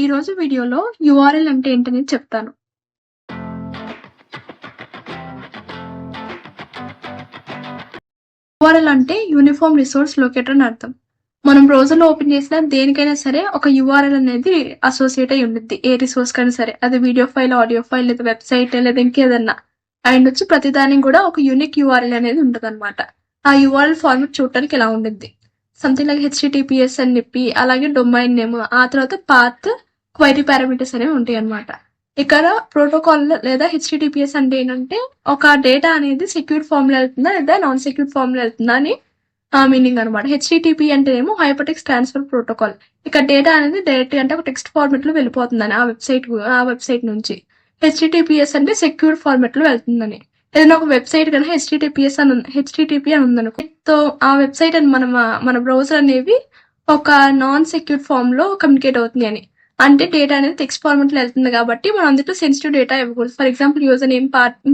ఈ రోజు వీడియోలో యూఆర్ఎల్ అంటే ఏంటనేది చెప్తాను. యూఆర్ఎల్ అంటే యూనిఫామ్ రిసోర్స్ లొకేటర్ అని అర్థం. మనం బ్రౌజర్లో ఓపెన్ చేసినా దేనికైనా సరే ఒక యూఆర్ఎల్ అనేది అసోసియేట్ అయి ఉంటుంది. ఏ రిసోర్స్ కైనా సరే, అది వీడియో ఫైల్, ఆడియో ఫైల్, లేదా వెబ్సైట్, లేదా ఇంకేదన్నా అండ్ వచ్చి ప్రతిదానికి కూడా ఒక యూనిక్ యూఆర్ఎల్ అనేది ఉంటుంది అనమాట. ఆ యూఆర్ఎల్ ఫార్మాట్ చూడటానికి ఎలా ఉంటుంది, సంథింగ్ లైక్ హెచ్టిటిపిఎస్ అని చెప్పి, అలాగే డొమైన్ నేమ్, ఆ తర్వాత పాత్, క్వైరీ పారామీటర్స్ అనేవి ఉంటాయి అనమాట. ఇక్కడ ప్రోటోకాల్ లేదా హెచ్టిటిపిఎస్ అంటే ఏంటంటే ఒక డేటా అనేది సెక్యూర్ ఫామ్ లో వెళ్తుందా లేదా నాన్ సెక్యూర్ ఫామ్ లో వెళ్తుందా అని మీనింగ్ అనమాట. హెచ్టిటిపి అంటే ఏమో హైపర్టెక్స్ట్ ట్రాన్స్ఫర్ ప్రోటోకాల్. ఇక్కడ డేటా అనేది డైరెక్ట్ అంటే ఒక టెక్స్ట్ ఫార్మెట్ లో వెళ్ళిపోతుందని ఆ వెబ్సైట్ నుంచి. హెచ్టిటిపిఎస్ అంటే సెక్యూర్ ఫార్మెట్ లో వెళ్తుందని. ఏదైనా ఒక వెబ్సైట్ కనుక హెచ్టిటిపి అని ఉందనుకో, సో ఆ వెబ్సైట్ అని మన బ్రౌజర్ అనేవి ఒక నాన్ సెక్యూర్ ఫామ్ లో కమ్యూనికేట్ అవుతుంది అని. అంటే డేటా అనేది టెక్స్ట్ ఫార్మెట్ లో వెళ్తుంది కాబట్టి మనం అందులో సెన్సిటివ్ డేటా ఇవ్వకూడదు. For example user name,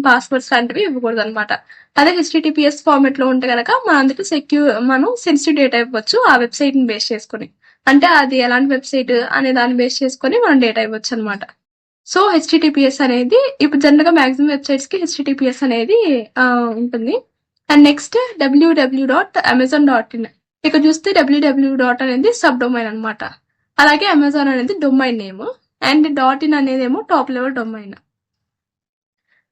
passwords లాంటివి ఇవ్వకూడదు అనమాట. అదే హెచ్టిటిపిఎస్ ఫార్మెట్ లో ఉంటే కనుక మనం అందులో మనం సెన్సిటివ్ డేటా ఇవ్వచ్చు ఆ వెబ్సైట్ ని బేస్ చేసుకుని. అంటే అది ఎలాంటి వెబ్సైట్ అనే దాన్ని బేస్ చేసుకుని మనం డేటా ఇవ్వచ్చు అనమాట. సో హెచ్టిటిపిఎస్ అనేది ఇప్పుడు జనరల్ గా మాక్సిమం వెబ్సైట్స్ కి హెచ్టిటిపిఎస్ అనేది ఉంటుంది. And next www.amazon.in. ఇక్కడ చూస్తే www. అనేది సబ్ డొమైన్ అనమాట. అలాగే అమెజాన్ అనేది డొమైన్ నేమ్, అండ్ .in అనేది ఏమో top level domain.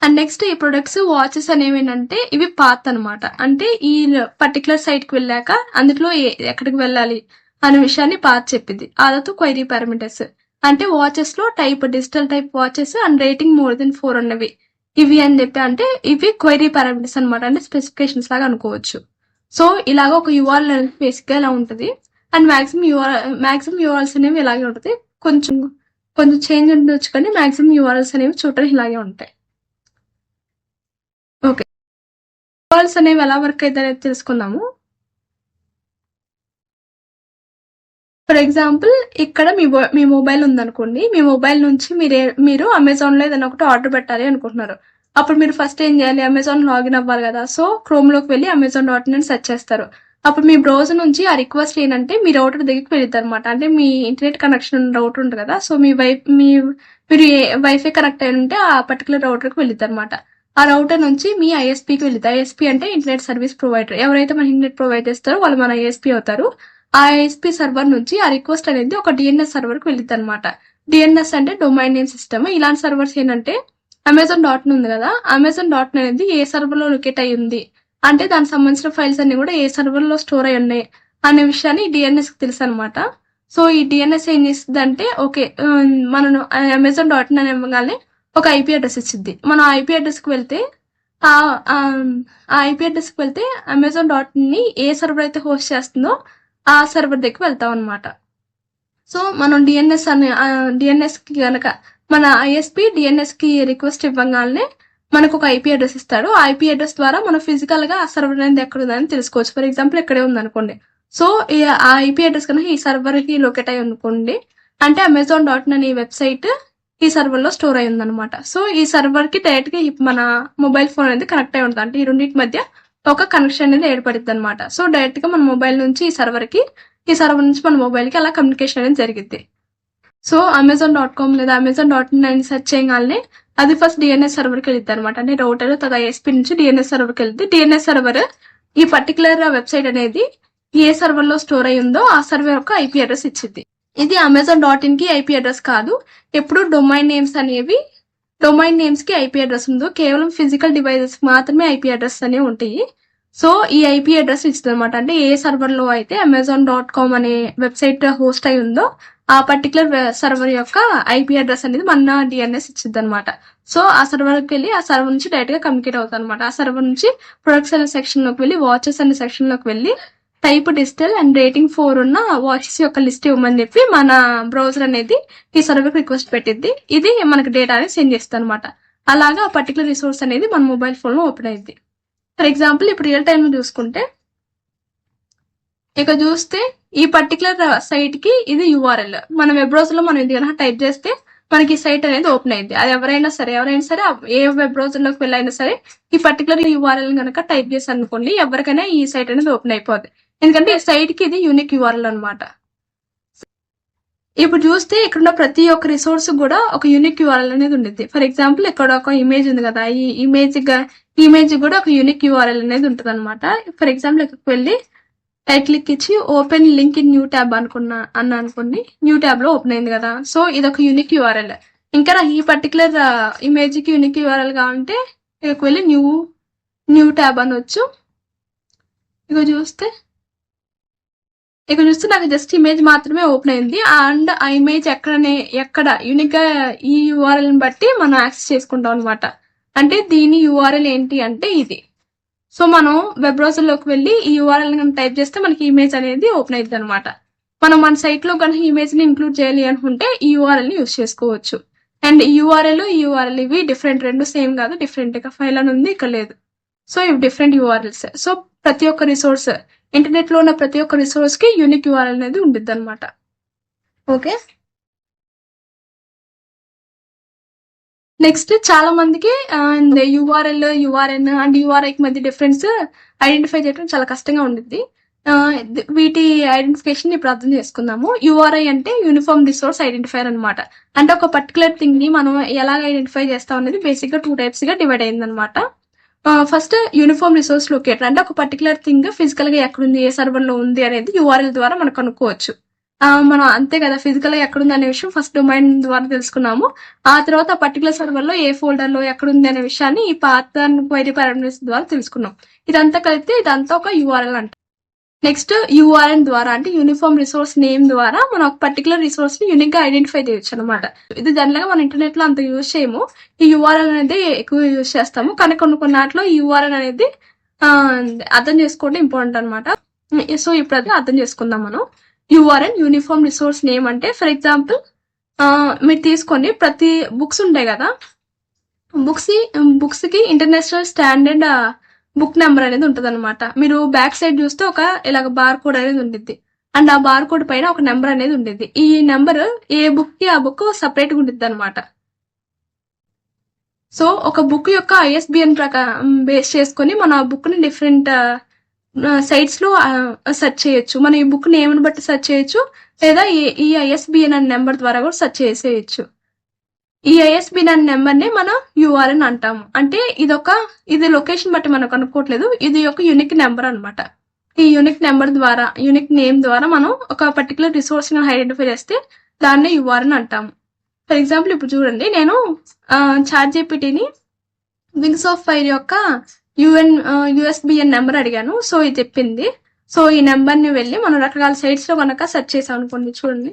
And next ఈ ప్రొడక్ట్స్, వాచెస్ అనేవి ఏంటంటే ఇవి పాత్ అనమాట. అంటే ఈ పర్టికులర్ సైట్ కి వెళ్ళాక అందులో ఎక్కడికి వెళ్ళాలి అనే విషయాన్ని పాత్ చెప్పింది. అదతో క్వైరీ పారామీటర్స్ అంటే వాచెస్ లో type, digital type watches and rating more than 4 ఉన్నవి ఇవి అని చెప్పి, అంటే ఇవి క్వైరీ పారామీటర్స్ అనమాట. అంటే స్పెసిఫికేషన్స్ లాగా అనుకోవచ్చు. సో ఇలాగ ఒక యూఆర్ఎల్ అనేది బేసిక్ గా ఇలా ఉంటుంది. అండ్ మాక్సిమం యూఆర్ఎల్స్ అనేవి ఇలాగే ఉంటుంది. కొంచెం చేంజ్ ఉండొచ్చు, కానీ మాక్సిమం యూఆర్ఎల్స్ అనేవి చూడడానికి ఇలాగే ఉంటాయి. ఓకే, యూఆర్ఎల్స్ అనేవి ఎలా వర్క్ అయితే అనేది తెలుసుకుందాము. ఫర్ ఎగ్జాంపుల్ ఇక్కడ మీ మొబైల్ ఉందనుకోండి. మీ మొబైల్ నుంచి మీరు అమెజాన్ లో ఏదైనా ఒకటి ఆర్డర్ పెట్టాలి అనుకుంటున్నారు. అప్పుడు మీరు ఫస్ట్ ఏం చేయాలి, అమెజాన్ లాగిన్ అవ్వాలి కదా. సో క్రోమ్ లోకి వెళ్ళి అమెజాన్.in అని సెర్చ్ చేస్తారు. అప్పుడు మీ బ్రౌజర్ నుంచి ఆ రిక్వెస్ట్ ఏంటంటే మీ రౌటర్ దగ్గరికి వెళ్ళిద్ది అనమాట. అంటే మీ ఇంటర్నెట్ కనెక్షన్ రౌటర్ ఉంటుంది కదా. సో మీరు వైఫై కనెక్ట్ అయి ఉంటే ఆ పర్టికులర్ రౌటర్ కి వెళ్ళిద్ది అనమాట. ఆ రౌటర్ నుంచి మీ ఐఎస్పీకి వెళ్ళిద్ది. ఐఎస్పీ అంటే ఇంటర్నెట్ సర్వీస్ ప్రొవైడర్. ఎవరైతే మన ఇంటర్నెట్ ప్రొవైడ్ చేస్తారో వాళ్ళు మన ఐఎస్పీ అవుతారు. ఆ ఐఎస్పీ సర్వర్ నుంచి ఆ రిక్వెస్ట్ అనేది ఒక డిఎన్ఎస్ సర్వర్ కి వెళ్ళిద్ది అనమాట. డిఎన్ఎస్ అంటే డొమైన్ నేమ్ సిస్టమ్. ఇలాంటి సర్వర్స్ ఏంటంటే అమెజాన్.in ఉంది కదా, అమెజాన్.in అనేది ఏ సర్వర్ లో లొకేట్ అయ్యి ఉంది అంటే దానికి సంబంధించిన ఫైల్స్ అన్ని కూడా ఏ సర్వర్ లో స్టోర్ అయి ఉన్నాయి అనే విషయాన్ని డిఎన్ఎస్ కి తెలుసు అనమాట. సో ఈ డిఎన్ఎస్ ఏం చేస్తుంది అంటే, ఓకే మనం అమెజాన్.in అని ఇవ్వగానే ఒక ఐపీ అడ్రస్ ఇచ్చింది. మనం ఐపీ అడ్రస్ కి వెళ్తే ఆ ఐపీ అడ్రస్ కి వెళ్తే అమెజాన్.in ని ఏ సర్వర్ అయితే హోస్ట్ చేస్తుందో ఆ సర్వర్ దగ్గరికి వెళ్తాం అనమాట. సో మనం డిఎన్ఎస్ కి గనక మన ఐఎస్పీ డిఎన్ఎస్ కి రిక్వెస్ట్ ఇవ్వగానే మనకు ఒక ఐపీ అడ్రస్ ఇస్తాడు. ఆ ఐపీ అడ్రస్ ద్వారా మనం ఫిజికల్ గా ఆ సర్వర్ అనేది ఎక్కడ ఉందని తెలుసుకోవచ్చు. ఫర్ ఎగ్జాంపుల్ ఇక్కడే ఉంది అనుకోండి. సో ఆ ఐపీ అడ్రస్ కనుక ఈ సర్వర్ కి లొకేట్ అయ్యి అనుకోండి, అంటే అమెజాన్.in అనే వెబ్సైట్ ఈ సర్వర్ లో స్టోర్ అయి ఉందన్నమాట. సో ఈ సర్వర్ కి డైరెక్ట్ గా మన మొబైల్ ఫోన్ అనేది కనెక్ట్ అయి ఉంటుంది. అంటే ఈ రెండింటి మధ్య ఒక కనెక్షన్ అనేది ఏర్పడుతుంది అనమాట. సో డైరెక్ట్ గా మన మొబైల్ నుంచి ఈ సర్వర్ నుంచి మన మొబైల్ కి అలా కమ్యూనికేషన్ అనేది జరిగింది. సో Amazon.com లేదా Amazon.in అని సెర్చ్ చేయగానే అది ఫస్ట్ డిఎన్ఎస్ సర్వర్ కి వెళ్తుంది అనమాట. అంటే రౌటర్ తన ఐఎస్పీ నుంచి డిఎన్ఎస్ సర్వర్ కి వెళ్తుంది. డిఎన్ఎస్ సర్వర్ ఈ పర్టికులర్ వెబ్సైట్ అనేది ఏ సర్వర్ లో స్టోర్ అయి ఉందో ఆ సర్వర్ యొక్క ఐపీ అడ్రస్ ఇచ్చింది. ఇది Amazon.in కి ఐపీ అడ్రస్ కాదు. ఎప్పుడు డొమైన్ నేమ్స్ కి ఐపీ అడ్రస్ ఉందో కేవలం ఫిజికల్ డివైజెస్ మాత్రమే ఐపీ అడ్రస్ అనేవి ఉంటాయి. సో ఈ ఐపీ అడ్రస్ ఇస్తుంది అనమాట. అంటే ఏ సర్వర్ లో అయితే Amazon.com అనే వెబ్సైట్ హోస్ట్ అయి ఉందో ఆ పర్టికులర్ సర్వర్ యొక్క ఐపీ అడ్రస్ అనేది మన డిఎన్ఎస్ ఇచ్చింది అనమాట. సో ఆ సర్వర్ కి వెళ్ళి ఆ సర్వర్ నుంచి డైరెక్ట్ గా కమ్యూనికేట్ అవుతుంది అనమాట. ఆ సర్వర్ నుంచి ప్రొడక్ట్స్ అనే సెక్షన్ లోకి వెళ్ళి వాచెస్ అనే సెక్షన్ లోకి వెళ్ళి టైప్, డిజిటల్ అండ్ రేటింగ్ 4 ఉన్న వాచెస్ యొక్క లిస్ట్ ఇవ్వమని చెప్పి మన బ్రౌజర్ అనేది ఈ సర్వర్ రిక్వెస్ట్ పెట్టింది. ఇది మనకి డేటా అనేది సెండ్ చేస్తుంది అనమాట. అలాగా ఆ పర్టికులర్ రిసోర్స్ అనేది మన మొబైల్ ఫోన్ లో ఓపెన్ అయింది. ఫర్ ఎగ్జాంపుల్ ఇప్పుడు రియల్ టైమ్ లో చూసుకుంటే ఇక చూస్తే ఈ పర్టికులర్ సైట్ కి ఇది యూఆర్ఎల్. మన వెబ్ బ్రౌజర్ లో మనం ఇది కనుక టైప్ చేస్తే మనకి ఈ సైట్ అనేది ఓపెన్ అయింది. అది ఎవరైనా సరే ఏ వెబ్ బ్రౌజర్ లోకి వెళ్ళైనా సరే ఈ పర్టికులర్ యూఆర్ఎల్ కనుక టైప్ చేసి అనుకోండి, ఎవరికైనా ఈ సైట్ అనేది ఓపెన్ అయిపోద్ది. ఎందుకంటే ఈ సైట్ కి ఇది యూనిక్ యూఆర్ఎల్ అనమాట. ఇప్పుడు చూస్తే ఇక్కడున్న ప్రతి ఒక్క రిసోర్స్ కూడా ఒక యూనిక్ యూఆర్ఎల్ అనేది ఉండిద్ది. ఫర్ ఎగ్జాంపుల్ ఇక్కడ ఒక ఇమేజ్ ఉంది కదా, ఈ ఇమేజ్ కూడా ఒక యూనిక్ యూఆర్ఎల్ అనేది ఉంటుంది అనమాట. ఫర్ ఎగ్జాంపుల్ ఇక్కడికి వెళ్ళి రైట్ క్లిక్ ఇచ్చి open link in new tab అనుకోండి, న్యూ ట్యాబ్ లో ఓపెన్ అయింది కదా. సో ఇది ఒక యూనిక్ యూఆర్ఎల్. ఇంకా ఈ పర్టికులర్ ఇమేజ్ కి యూనిక్ యూఆర్ఎల్ కావాలంటే ఇక్కడికి వెళ్ళి న్యూ ట్యాబ్ అనొచ్చు. ఇక చూస్తే నాకు జస్ట్ ఇమేజ్ మాత్రమే ఓపెన్ అయింది. అండ్ ఆ ఇమేజ్ ఎక్కడ యూనిక్ గా ఈ యూఆర్ఎల్ ని బట్టి మనం యాక్సెస్ చేసుకుంటాం అనమాట. అంటే దీని యూఆర్ఎల్ ఏంటి అంటే ఇది. సో మనం వెబ్ బ్రౌజర్ లోకి వెళ్ళి ఈ యూఆర్ఎల్ టైప్ చేస్తే మనకి ఇమేజ్ అనేది ఓపెన్ అవుతుంది అనమాట. మనం మన సైట్ లో కనుక ఇమేజ్ ని ఇంక్లూడ్ చేయాలి అనుకుంటే ఈ యూఆర్ఎల్ ని యూజ్ చేసుకోవచ్చు. అండ్ ఈ యూఆర్ఎల్ ఇవి డిఫరెంట్, రెండు సేమ్ కాదు, డిఫరెంట్. గా ఫైల్ అని ఉంది, ఇక్కడ లేదు. సో ఇవి డిఫరెంట్ యూఆర్ఎల్స్. సో ప్రతి ఒక్క రిసోర్స్, ఇంటర్నెట్ లో ఉన్న ప్రతి ఒక్క రిసోర్స్ కి యూనిక్ యూఆర్ఎల్ అనేది ఉండిద్ది అనమాట. ఓకే, నెక్స్ట్ చాలా మందికి యూఆర్ఎల్, యూఆర్ఎన్ అండ్ యూఆర్ఐ కి మధ్య డిఫరెన్స్ ఐడెంటిఫై చేయడం చాలా కష్టంగా ఉండిద్ది. వీటి ఐడెంటిఫికేషన్ ఇప్పుడు అర్థం చేసుకుందాము. యూఆర్ఐ అంటే యూనిఫామ్ రిసోర్స్ ఐడెంటిఫైర్ అనమాట. అంటే ఒక పర్టికులర్ థింగ్ ని మనం ఎలాగ ఐడెంటిఫై చేస్తాం అనేది బేసిక్ గా 2 types గా డివైడ్ అయింది అనమాట. ఫస్ట్ యూనిఫామ్ రిసోర్స్ లొకేటర్ అంటే ఒక పర్టికులర్ థింగ్ ఫిజికల్ గా ఎక్కడుంది, ఏ సర్వర్ లో ఉంది అనేది యూఆర్ఎల్ ద్వారా మనం కనుక్కోవచ్చు. మనం అంతే కదా, ఫిజికల్ గా ఎక్కడుంది అనే విషయం ఫస్ట్ డొమైన్ ద్వారా తెలుసుకున్నాము. ఆ తర్వాత ఆ పర్టికులర్ సర్వర్ లో ఏ ఫోల్డర్ లో ఎక్కడుంది అనే విషయాన్ని ఈ పాత్ క్వైరీ పారామీటర్స్ ద్వారా తెలుసుకున్నాం. ఇదంతా కలిపితే ఇదంతా ఒక యూఆర్ఎల్ అంట. నెక్స్ట్ యూఆర్ఎన్ ద్వారా అంటే యూనిఫామ్ రిసోర్స్ నేమ్ ద్వారా మనం ఒక పర్టికులర్ రిసోర్స్ ని యూనిక్ గా ఐడెంటిఫై చేయొచ్చు అనమాట. ఇది జనరల్ గా మన ఇంటర్నెట్ లో అంత యూజ్ చేయము. ఈ యూఆర్ఎల్ అనేది ఎక్కువ యూజ్ చేస్తాము, కానీ కొన్ని నాట్లో ఈ యూఆర్ఎల్ అనేది అర్థం చేసుకోవడం ఇంపార్టెంట్ అనమాట. సో ఇప్పుడు అది అర్థం చేసుకుందాం మనం. యూఆర్ఎన్ యూనిఫామ్ రిసోర్స్ నేమ్ అంటే ఫర్ ఎగ్జాంపుల్ మీరు తీసుకోండి, ప్రతి బుక్స్ ఉంటాయి కదా, బుక్స్ కి ఇంటర్నేషనల్ స్టాండర్డ్ బుక్ నెంబర్ అనేది ఉంటుంది అనమాట. మీరు బ్యాక్ సైడ్ చూస్తే ఒక ఇలాగ బార్ కోడ్ అనేది ఉంటుంది. అండ్ ఆ బార్ కోడ్ పైన ఒక నెంబర్ అనేది ఉంటుంది. ఈ నెంబర్ ఏ బుక్ కి ఆ బుక్ సపరేట్ గా ఉంటుంది అనమాట. సో ఒక బుక్ యొక్క ఐఎస్బిఎన్ ప్రకారం బేస్ చేసుకుని మన ఆ బుక్ ని డిఫరెంట్ సైట్స్ లో సెర్చ్ చేయొచ్చు. మనం ఈ బుక్ నేమ్ బట్టి సెర్చ్ చేయొచ్చు, లేదా ఈ ఐఎస్బిఎన్ అనే నెంబర్ ద్వారా కూడా సెర్చ్ చేసేయచ్చు. ఈ ఐఎస్బిఎన్ అనే నెంబర్ ని మనం యూఆర్ఎన్ అంటాము. అంటే ఇది లొకేషన్ బట్టి మనం కనుక్కోవట్లేదు, ఇది ఒక యూనిక్ నెంబర్ అనమాట. ఈ యూనిక్ నెంబర్ ద్వారా, యూనిక్ నేమ్ ద్వారా మనం ఒక పర్టికులర్ రిసోర్స్ ని ఐడెంటిఫై చేస్తే దాన్ని యూఆర్ఎన్ అంటాము. ఫర్ ఎగ్జాంపుల్ ఇప్పుడు చూడండి, నేను చాట్ జీపీటీని వింగ్స్ ఆఫ్ ఫైర్ యొక్క యూఎస్బిఎన్ నెంబర్ అడిగాను. సో ఇది చెప్పింది. సో ఈ నెంబర్ ని వెళ్ళి మనం రకరకాల సైట్స్ లో కనుక సెర్చ్ చేసాం అనుకోండి, చూడండి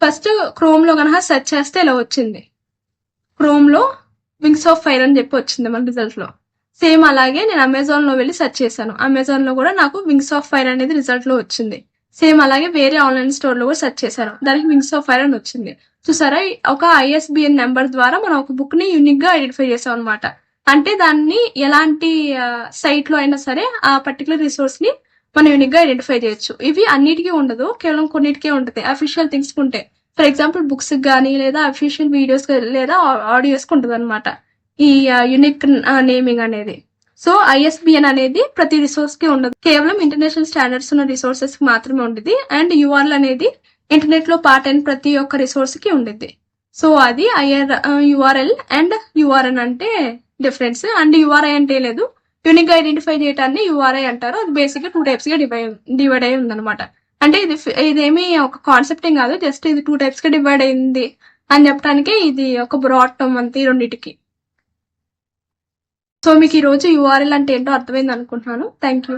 ఫస్ట్ క్రోమ్ లో కనుక సెర్చ్ చేస్తే ఇలా వచ్చింది. క్రోమ్ లో వింగ్స్ ఆఫ్ ఫైర్ అని చెప్పి వచ్చింది మన రిజల్ట్ లో. సేమ్ అలాగే నేను అమెజాన్ లో వెళ్ళి సెర్చ్ చేశాను, అమెజాన్ లో కూడా నాకు వింగ్స్ ఆఫ్ ఫైర్ అనేది రిజల్ట్ లో వచ్చింది. సేమ్ అలాగే వేరే ఆన్లైన్ స్టోర్ లో కూడా సెర్చ్ చేశాను, దానికి వింగ్స్ ఆఫ్ ఫైర్ అని వచ్చింది. చూసారా, ఒక ఐఎస్బిఎన్ నెంబర్ ద్వారా మనం ఒక బుక్ ని యూనిక్ గా ఐడెంటిఫై చేసాం అనమాట. అంటే దాన్ని ఎలాంటి సైట్ లో అయినా సరే ఆ పర్టికులర్ రిసోర్స్ ని మనం యూనిక్ గా ఐడెంటిఫై చేయొచ్చు. ఇవి అన్నిటికీ ఉండదు, కేవలం కొన్నిటికే ఉంటుంది. అఫీషియల్ థింగ్స్ ఉంటే ఫర్ ఎగ్జాంపుల్ బుక్స్ కానీ, లేదా అఫీషియల్ వీడియోస్ లేదా ఆడియోస్ కి ఉంటుంది అనమాట ఈ యూనిక్ నేమింగ్ అనేది. సో ఐఎస్బిఎన్ అనేది ప్రతి రిసోర్స్ కి ఉండదు, కేవలం ఇంటర్నేషనల్ స్టాండర్డ్స్ ఉన్న రిసోర్సెస్ కి మాత్రమే ఉండేది. అండ్ యూఆర్ఎల్ అనేది ఇంటర్నెట్ లో పార్ట్ అయిన ప్రతి ఒక్క రిసోర్స్ కి ఉండేది. సో అది యూఆర్ఎల్ అండ్ యూఆర్ఎన్ అంటే డిఫరెన్స్. అండ్ యూఆర్ఐ అంటే లేదు, యూనిక్ గా ఐడెంటిఫై చేయడాన్ని యూఆర్ఐ అంటారు. అది బేసిక్ గా 2 types గా డివైడ్ అయి ఉందన్నమాట. అంటే ఇదేమి ఒక కాన్సెప్ట్ ఏం కాదు, జస్ట్ ఇది 2 types గా డివైడ్ అయింది అని చెప్పడానికి ఇది ఒక బ్రాడ్ టర్మ్ అంతే రెండింటికి. సో మీకు ఈ రోజు యూఆర్ఎల్ అంటే ఏంటో అర్థమైంది అనుకుంటున్నాను. Thank you.